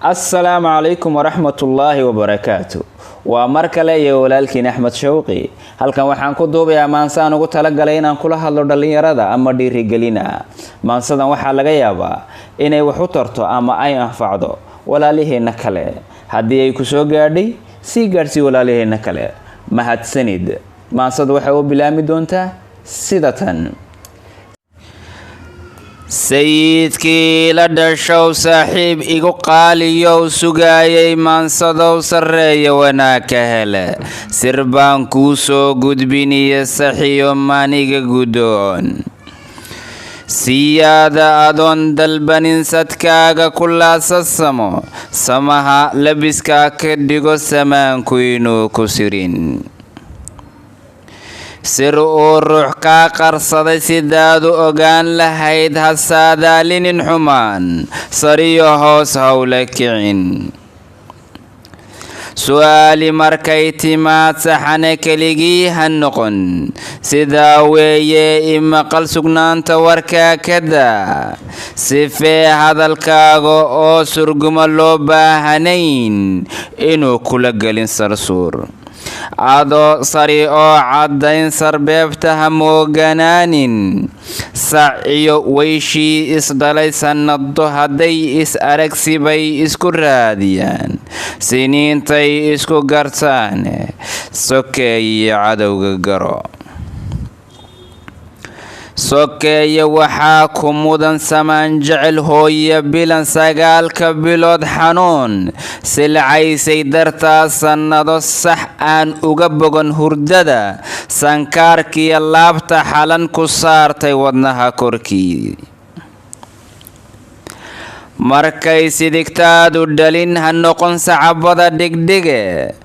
السلام عليكم ورحمة الله وبركاته ومركلة يا ولالكين أحمد شوقي هل كان وحان كدوبيا مانسان ugu talagalay inaan kula hadlo dhalinyarada ama dhiirigelina maansadan waxa laga yaabaa inay wax u tarto ama ay anfacdo walaaliheena kale hadii ay ku soo gaadhay si gaarsi walaaliheena kale mahadsanid maansadu waxa uu bilaami doontaa sidatan sayidkii la dhashow saaxiib igu qaaliyow sugaayay maansadow sarreeya wanaag ka hele sir baan kuu soo gudbiniya saxiyo maaniga gudoon siyaada adoon dalbanin sadkaaga kulaasasamo samaha labiska ka dhigo samaanku inuu ku sirin sir uu ruux kaa qarsaday sidaadu ogaan lahayd ha saadaalinin xumaan sariyo hoos hawla kicin su'aali markay timaad saxane keligii ha noqon sidaa weeye imaqal sugnaanta warkaa kada sifee hadalkaaga oo surguma loo baahanayn inuu kula gelin sarsuur adoo sari oo caddayn sarbeebta ha mooganaanin sac iyo weyshii isdhalay sannado hadday is aragsibay isku raadiyaan siniintay isku gartaan sokeeye cadowga garo sokeeye waxaa ku mudan samaan jecel hooya bilan sagaalka bilood xanuun silcaysay dartaa sannado sax aan uga bogan hurdada sankaarkiiyo laabta xalan ku saartay wadnaha korkii markay sidigtaadu dhalin ha noqon sacabada dhigdhige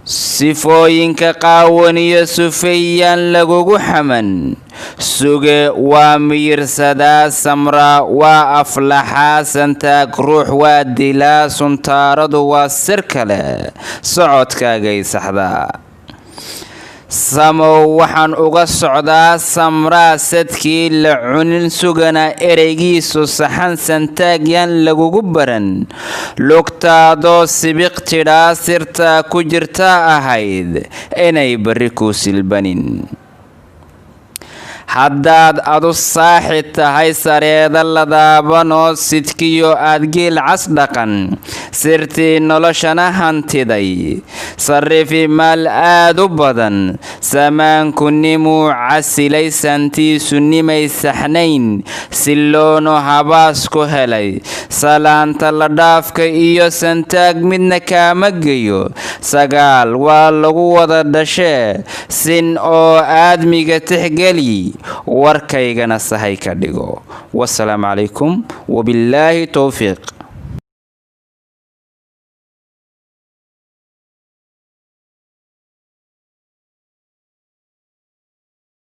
sifooyinka qaawan iyo sufayaan lagugu xaman suge waa miyirsadaa samraa waa aflaxaa santaag ruux waa dilaa suntaaradu waa sir kale socodkaagay saxdaa samow waxaan uga socdaa samraa sadkii la cunin sugana ereygiisu saxan santaagyaan lagugu baran lugtaadoo sibiq tidhaa sirtaa ku jirta ahayd inay barri ku silbanin haddaad adu saaxi tahay sareeda la daabanoo sidkiyo aad geel cas dhaqan sirtii noloshana hantiday sarrifi maal aad u badan samaanku nimuu casilay santiisu nimay saxnayn siloono habaas ku helay salaanta la dhaafka iyo santaag midna kaama geyo sagaal waa lagu wada dhashee sin oo aadmiga tixgeli warkaygana sahay ka dhigo wassalaamu calaykum wabillaahi towfiiq